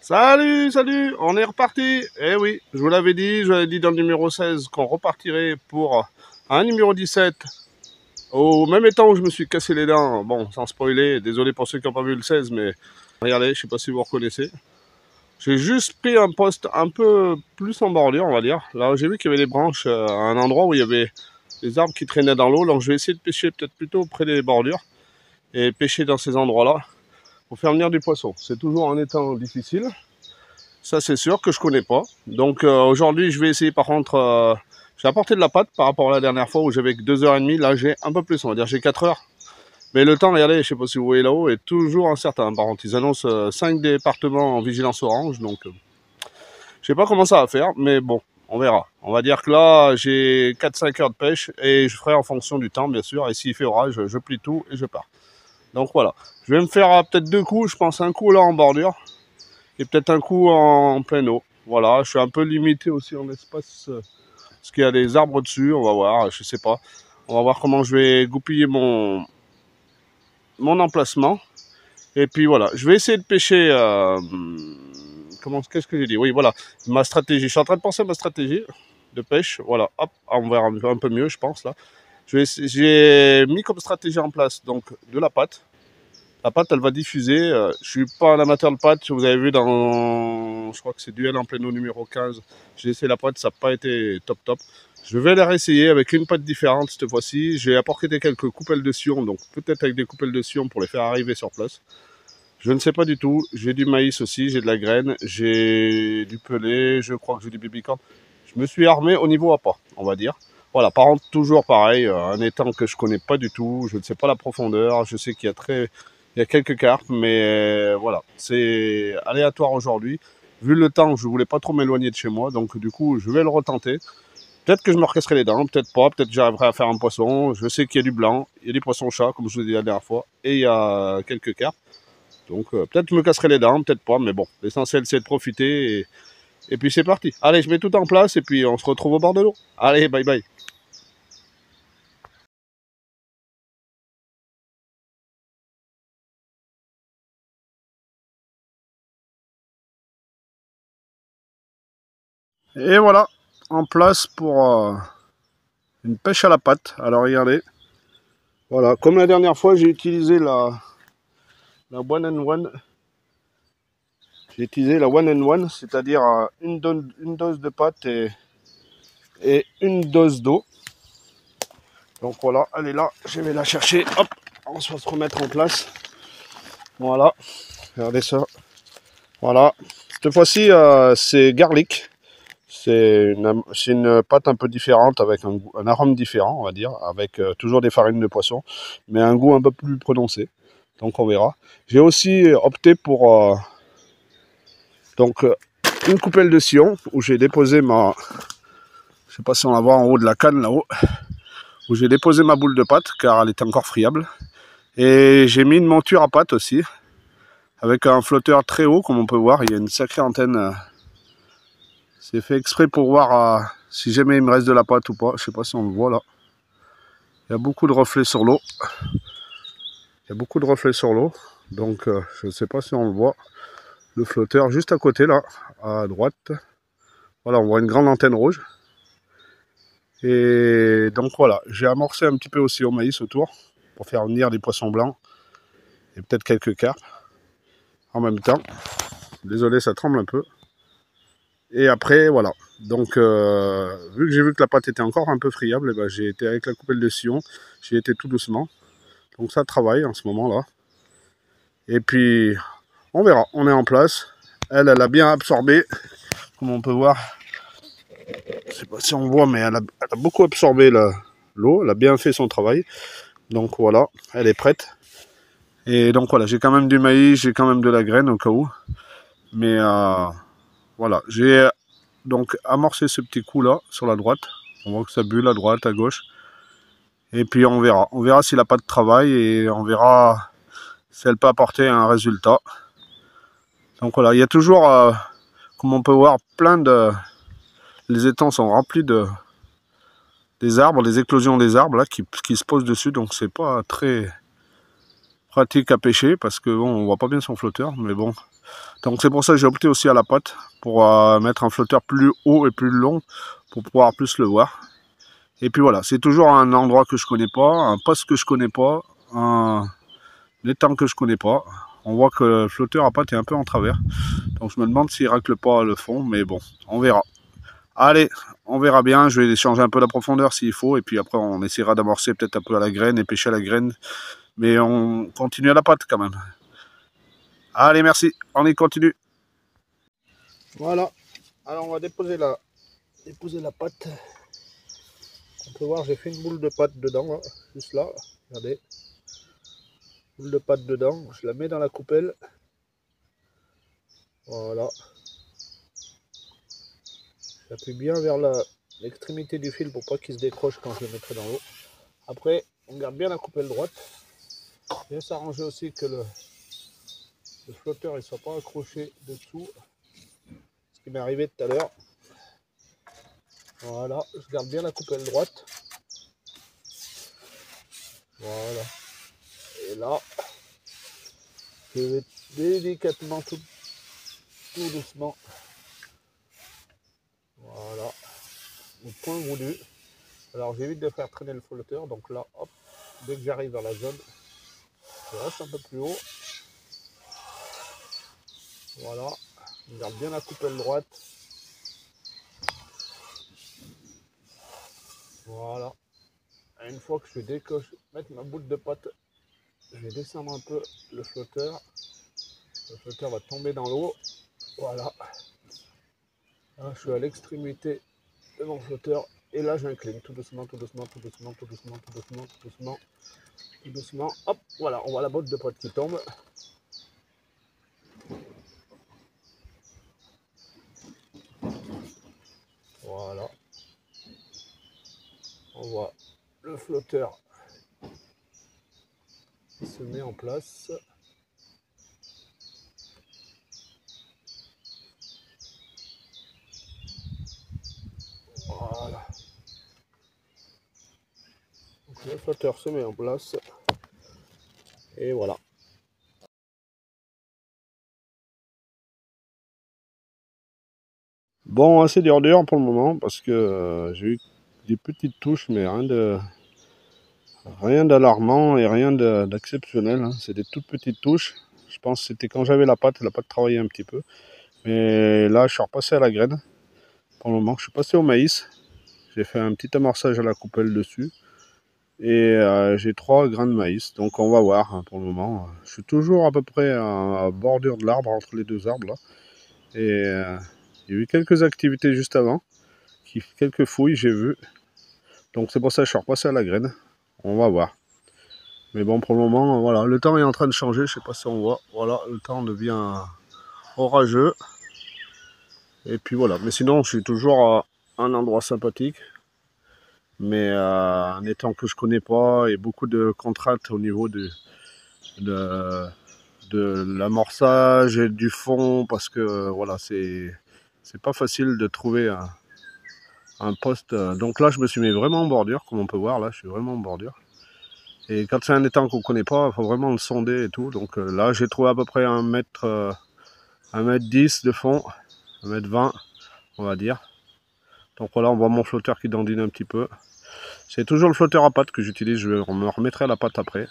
Salut, salut, on est reparti. Eh oui, je vous l'avais dit, dans le numéro 16 qu'on repartirait pour un numéro 17. Au même temps où je me suis cassé les dents, bon, sans spoiler, désolé pour ceux qui n'ont pas vu le 16, mais regardez, je sais pas si vous reconnaissez. J'ai juste pris un poste un peu plus en bordure, on va dire. Là, j'ai vu qu'il y avait des branches à un endroit où il y avait des arbres qui traînaient dans l'eau, donc je vais essayer de pêcher peut-être plutôt près des bordures et pêcher dans ces endroits-là pour faire venir du poisson. C'est toujours un étang difficile. Ça, c'est sûr que je connais pas. Donc aujourd'hui, je vais essayer par contre. J'ai apporté de la pâte par rapport à la dernière fois où j'avais que 2h30. Là, j'ai un peu plus, on va dire, j'ai 4 heures. Mais le temps, regardez, je sais pas si vous voyez là-haut, est toujours incertain. Par contre, ils annoncent 5 départements en vigilance orange. Donc, je sais pas comment ça va faire, mais bon, on verra. On va dire que là, j'ai 4-5 heures de pêche et je ferai en fonction du temps, bien sûr. Et s'il fait orage, je plie tout et je pars. Donc voilà. Je vais me faire peut-être 2 coups. Je pense un coup là en bordure et peut-être un coup en pleine eau. Voilà, je suis un peu limité aussi en espace parce qu'il y a des arbres dessus, on va voir, je sais pas. On va voir comment je vais goupiller mon emplacement. Et puis voilà, je vais essayer de pêcher. Qu'est-ce que j'ai dit? Oui, voilà, ma stratégie. Je suis en train de penser à ma stratégie de pêche. Voilà, hop, on verra un peu mieux, je pense là. J'ai mis comme stratégie en place donc de la pâte. La pâte, elle va diffuser. Je suis pas un amateur de pâte. Vous avez vu dans, je crois que c'est Duel en pleine eau numéro 15. J'ai essayé la pâte, ça n'a pas été top. Je vais la réessayer avec une pâte différente cette fois-ci. J'ai apporté quelques coupelles de sion, donc peut-être avec des coupelles de sion pour les faire arriver sur place. Je ne sais pas du tout. J'ai du maïs aussi, j'ai de la graine, j'ai du pelé, je crois que j'ai du babycorn. Je me suis armé au niveau appât, on va dire. Voilà, par contre, toujours pareil, un étang que je connais pas du tout. Je ne sais pas la profondeur. Je sais qu'il y a quelques carpes, mais voilà, c'est aléatoire aujourd'hui. Vu le temps, je voulais pas trop m'éloigner de chez moi, donc du coup, je vais le retenter. Peut-être que je me recasserai les dents, peut-être pas, peut-être que j'arriverai à faire un poisson. Je sais qu'il y a du blanc, il y a des poissons chats, comme je vous ai dit la dernière fois, et il y a quelques carpes. Donc peut-être que je me casserai les dents, peut-être pas, mais bon, l'essentiel c'est de profiter, et puis c'est parti. Allez, je mets tout en place, et puis on se retrouve au bord de l'eau. Allez, bye bye. Et voilà, en place pour une pêche à la patte. Alors regardez, voilà, comme la dernière fois, j'ai utilisé la one and one. J'ai utilisé la one and one, c'est-à-dire une dose de pâte et une dose d'eau. Donc voilà, elle est là, je vais la chercher. Hop, on va se remettre en place. Voilà, regardez ça. Voilà, cette fois-ci, c'est garlic. C'est une pâte un peu différente avec un arôme différent, on va dire, avec toujours des farines de poisson, mais un goût un peu plus prononcé. Donc on verra. J'ai aussi opté pour donc une coupelle de sillon où j'ai déposé je sais pas si on la voit en haut de la canne là-haut, où j'ai déposé ma boule de pâte car elle est encore friable. Et j'ai mis une monture à pâte aussi, avec un flotteur très haut comme on peut voir. Il y a une sacrée antenne. C'est fait exprès pour voir si jamais il me reste de la pâte ou pas. Je sais pas si on le voit là. Il y a beaucoup de reflets sur l'eau. Donc je ne sais pas si on le voit. Le flotteur juste à côté là, à droite. Voilà, on voit une grande antenne rouge. Et donc voilà, j'ai amorcé un petit peu aussi au maïs autour pour faire venir des poissons blancs et peut-être quelques carpes en même temps. Désolé, ça tremble un peu. Et après, voilà. Donc, vu que j'ai vu que la pâte était encore un peu friable, eh ben, j'ai été avec la coupelle de sillon, j'ai été tout doucement. Donc ça travaille en ce moment-là. Et puis, on verra, on est en place. Elle a bien absorbé, comme on peut voir. Je sais pas si on voit, mais elle a beaucoup absorbé l'eau, elle a bien fait son travail. Donc voilà, elle est prête. Et donc voilà, j'ai quand même du maïs, j'ai quand même de la graine au cas où. Mais voilà, j'ai donc amorcé ce petit coup là sur la droite. On voit que ça bulle à droite, à gauche. Et puis on verra. On verra si la pâte travaille et on verra si elle peut apporter un résultat. Donc voilà, il y a toujours, comme on peut voir, les étangs sont remplis des arbres, des éclosions des arbres là qui se posent dessus. Donc c'est pas très pratique à pêcher parce que bon, on voit pas bien son flotteur, mais bon. Donc c'est pour ça que j'ai opté aussi à la patte pour mettre un flotteur plus haut et plus long pour pouvoir plus le voir. Et puis voilà, c'est toujours un endroit que je connais pas, un poste que je connais pas, un étang que je connais pas. On voit que le flotteur à patte est un peu en travers. Donc je me demande s'il racle pas le fond, mais bon, on verra. Allez, on verra bien, je vais changer un peu la profondeur s'il faut, et puis après on essaiera d'amorcer peut-être un peu à la graine et pêcher à la graine. Mais on continue à la patte quand même. Allez, merci, on y continue. Voilà, alors on va déposer la pâte. On peut voir, j'ai fait une boule de pâte dedans, là, juste là, regardez. Boule de pâte dedans, je la mets dans la coupelle. Voilà. J'appuie bien vers l'extrémité du fil pour pas qu'il se décroche quand je le mettrai dans l'eau. Après, on garde bien la coupelle droite. Bien s'arranger aussi que le flotteur ne soit pas accroché dessous. Ce qui m'est arrivé tout à l'heure. Voilà, je garde bien la coupelle droite. Voilà. Et là, je vais délicatement, tout doucement. Voilà. Au point voulu. Alors j'évite de faire traîner le flotteur. Donc là, hop, dès que j'arrive dans la zone, je reste un peu plus haut. Voilà. On garde bien la coupelle droite. Voilà. Et une fois que je vais mettre ma boule de pâte, je vais descendre un peu le flotteur. Le flotteur va tomber dans l'eau. Voilà. Là, je suis à l'extrémité de mon flotteur. Et là, j'incline tout doucement, tout doucement, tout doucement, tout doucement, tout doucement, tout doucement, tout doucement. Hop, voilà, on voit la botte de pâte qui tombe. Voilà. On voit le flotteur qui se met en place. Voilà. Donc le flotteur se met en place. Et voilà. Bon, assez dur pour le moment parce que j'ai eu des petites touches, mais rien d'alarmant et rien d'exceptionnel. Hein. C'est des toutes petites touches. Je pense que c'était quand j'avais la pâte travaillait un petit peu. Mais là, je suis repassé à la graine. Pour le moment, je suis passé au maïs. J'ai fait un petit amorçage à la coupelle dessus. Et j'ai 3 grains de maïs. Donc on va voir hein, pour le moment. Je suis toujours à peu près à bordure de l'arbre, entre les deux arbres. Là. Et il y a eu quelques activités juste avant. Quelques fouilles, j'ai vu. Donc c'est pour ça que je suis repassé à la graine. On va voir. Mais bon, pour le moment, voilà, le temps est en train de changer. Je sais pas si on voit. Voilà, le temps devient orageux. Et puis voilà. Mais sinon, je suis toujours à un endroit sympathique. Mais un étang que je connais pas et beaucoup de contraintes au niveau de l'amorçage et du fond parce que voilà, c'est pas facile de trouver un poste. Donc là, je me suis mis vraiment en bordure, comme on peut voir. Là, je suis vraiment en bordure. Et quand c'est un étang qu'on ne connaît pas, il faut vraiment le sonder et tout. Donc là, j'ai trouvé à peu près 1m10 de fond, 1m20, on va dire. Donc voilà, on voit mon flotteur qui dandine un petit peu. C'est toujours le flotteur à patte que j'utilise, je me remettrai à la patte après.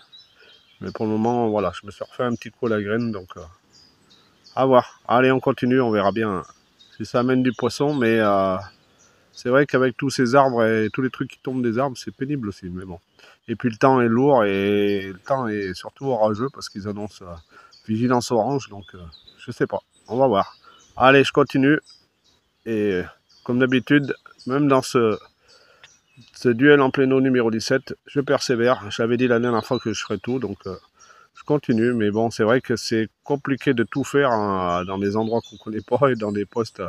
Mais pour le moment, voilà, je me suis refait un petit coup à la graine, donc à voir. Allez, on continue, on verra bien si ça amène du poisson, mais c'est vrai qu'avec tous ces arbres et tous les trucs qui tombent des arbres, c'est pénible aussi, mais bon. Et puis le temps est lourd et le temps est surtout orageux parce qu'ils annoncent vigilance orange, donc je sais pas, on va voir. Allez, je continue et comme d'habitude, même dans ce duel en plein eau numéro 17, je persévère. J'avais dit la dernière fois que je ferais tout, donc je continue. Mais bon, c'est vrai que c'est compliqué de tout faire hein, dans des endroits qu'on ne connaît pas et dans des postes.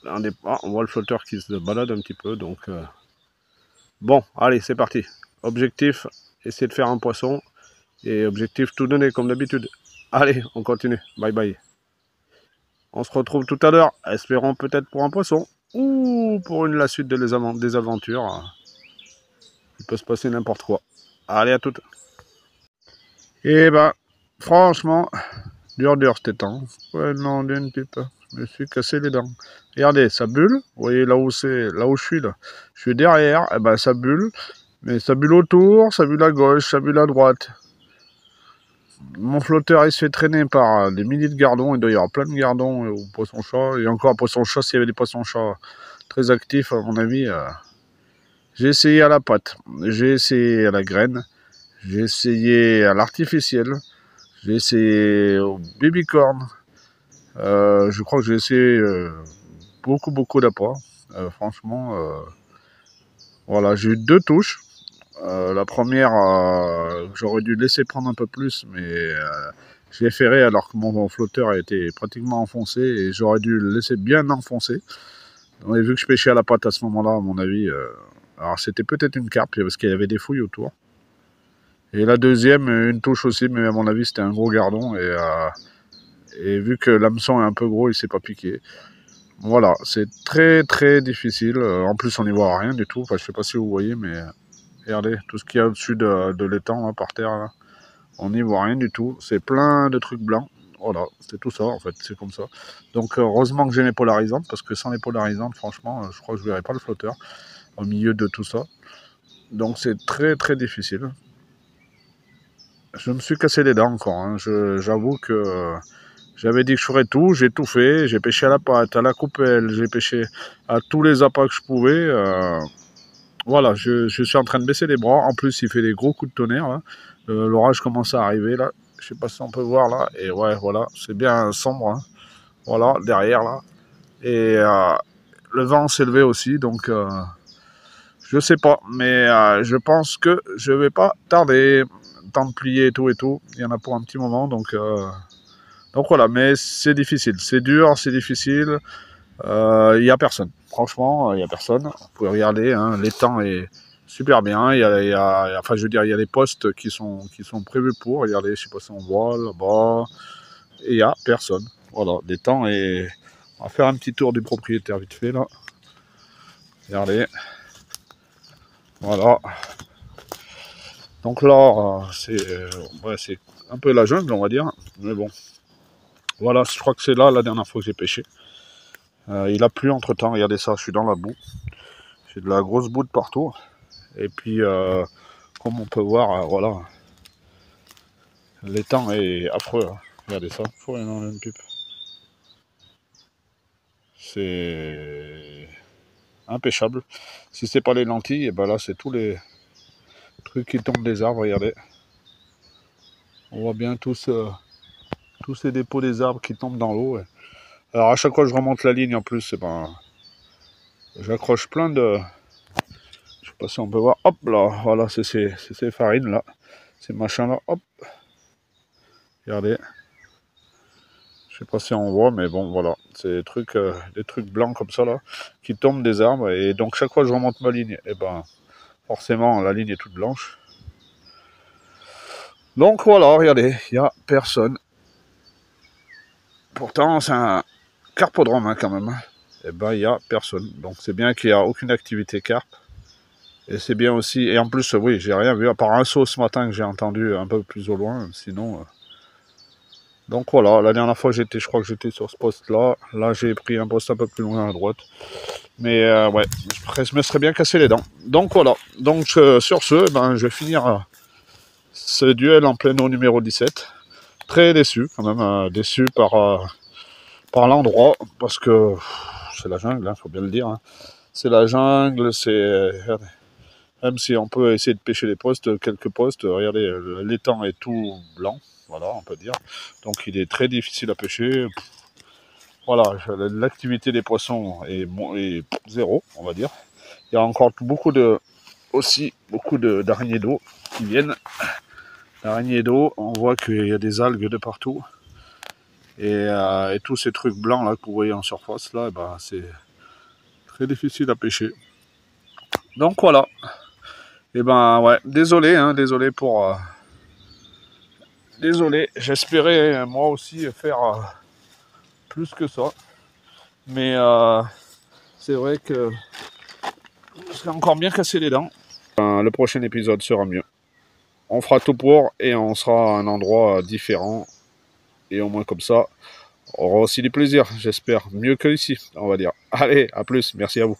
On voit le flotteur qui se balade un petit peu, donc bon, allez, c'est parti. Objectif, essayer de faire un poisson. Et objectif, tout donner comme d'habitude. Allez, on continue. Bye bye. On se retrouve tout à l'heure. Espérons peut-être pour un poisson. Ou pour la suite des aventures. Il peut se passer n'importe quoi. Allez, à toutes. Et ben, franchement, dur c'était temps. Ouais, non, d'une pipe. Je me suis cassé les dents. Regardez, ça bulle. Vous voyez là où c'est, là où je suis là. Je suis derrière, et ben ça bulle. Mais ça bulle autour, ça bulle à gauche, ça bulle à droite. Mon flotteur il se fait traîner par des milliers de gardons. Il doit y avoir plein de gardons au poisson-chat. Et encore poisson-chat, s'il y avait des poissons-chats très actifs, à mon avis. J'ai essayé à la pâte, j'ai essayé à la graine, j'ai essayé à l'artificiel, j'ai essayé au babycorn. Je crois que j'ai essayé beaucoup d'appâts. Franchement, voilà, j'ai eu 2 touches. La première, j'aurais dû laisser prendre un peu plus, mais j'ai ferré alors que mon flotteur a été pratiquement enfoncé et j'aurais dû le laisser bien enfoncé. Et vu que je pêchais à la pâte à ce moment-là, à mon avis, alors c'était peut-être une carpe parce qu'il y avait des fouilles autour. Et la deuxième, une touche aussi, mais à mon avis c'était un gros gardon et vu que l'hameçon est un peu gros, il s'est pas piqué. Voilà, c'est très difficile. En plus, on n'y voit rien du tout. Enfin, je sais pas si vous voyez, mais regardez, tout ce qu'il y a au-dessus de l'étang, là, par terre, là, on n'y voit rien du tout. C'est plein de trucs blancs. Voilà, c'est tout ça, en fait, c'est comme ça. Donc, heureusement que j'ai mes polarisantes, parce que sans les polarisantes, franchement, je crois que je verrais pas le flotteur au milieu de tout ça. Donc, c'est très difficile. Je me suis cassé les dents encore. Hein. J'avoue que j'avais dit que je ferais tout, j'ai tout fait. J'ai pêché à la pâte, à la coupelle, j'ai pêché à tous les appâts que je pouvais. Voilà, je suis en train de baisser les bras. En plus, il fait des gros coups de tonnerre. Là. L'orage commence à arriver là. Je sais pas si on peut voir là. Et ouais, voilà, c'est bien sombre. Hein. Voilà, derrière là. Et le vent s'est levé aussi, donc je sais pas. Mais je pense que je vais pas tarder. Temps de plier et tout. Il y en a pour un petit moment, donc voilà. Mais c'est difficile, c'est dur, c'est difficile. Il y a personne. Franchement, il y a personne. Vous pouvez regarder, hein, l'étang est super bien. Enfin, je veux dire, il y a des postes qui sont prévus pour. Regardez, je sais pas si on voit là-bas. Et il y a personne. Voilà, l'étang est. On va faire un petit tour du propriétaire vite fait là. Regardez. Voilà. Donc là, c'est un peu la jungle, on va dire. Mais bon. Voilà, je crois que c'est là la dernière fois que j'ai pêché. Il a plu entre temps, regardez ça, je suis dans la boue. J'ai de la grosse boue de partout. Et puis, comme on peut voir, voilà, l'étang est affreux. Hein. Regardez ça, faut rien dans une pipe. C'est impêchable. Si c'est pas les lentilles, et ben là, c'est tous les trucs qui tombent des arbres, regardez. On voit bien tous ces dépôts des arbres qui tombent dans l'eau. Alors, à chaque fois que je remonte la ligne, en plus, ben, j'accroche plein de... Je sais pas si on peut voir. Hop là, voilà, c'est ces farines là. Ces machins là, hop. Regardez. Je sais pas si on voit, mais bon, voilà. C'est des trucs blancs comme ça là, qui tombent des arbres. Et donc, chaque fois que je remonte ma ligne, et ben, forcément, la ligne est toute blanche. Donc, voilà, regardez, il n'y a personne. Pourtant, c'est un carpodrome hein, quand même. Et ben, il n'y a personne. Donc, c'est bien qu'il n'y a aucune activité carpe. Et c'est bien aussi. Et en plus, oui, j'ai rien vu, à part un saut ce matin que j'ai entendu un peu plus au loin. Sinon. Donc voilà, la dernière fois je crois que j'étais sur ce poste-là. Là, j'ai pris un poste un peu plus loin à droite. Mais ouais, je me serais bien cassé les dents. Donc voilà. Donc sur ce, ben, je vais finir ce duel en plein eau numéro 17. Très déçu quand même, déçu par l'endroit, parce que c'est la jungle, faut bien le dire. Hein. C'est la jungle, même si on peut essayer de pêcher les postes, quelques postes, regardez, l'étang est tout blanc, voilà, on peut dire. Donc il est très difficile à pêcher. Voilà, l'activité des poissons est zéro, on va dire. Il y a encore beaucoup d'araignées d'eau qui viennent. D'araignées d'eau, on voit qu'il y a des algues de partout. Et tous ces trucs blancs là que vous voyez en surface, là, ben, c'est très difficile à pêcher. Donc voilà. Et ben ouais, désolé, hein, désolé pour... désolé, j'espérais moi aussi faire plus que ça. Mais c'est vrai que je serais encore bien cassé les dents. Le prochain épisode sera mieux. On fera tout pour et on sera à un endroit différent. Et au moins comme ça, on aura aussi du plaisir, j'espère. Mieux que ici, on va dire. Allez, à plus, merci à vous.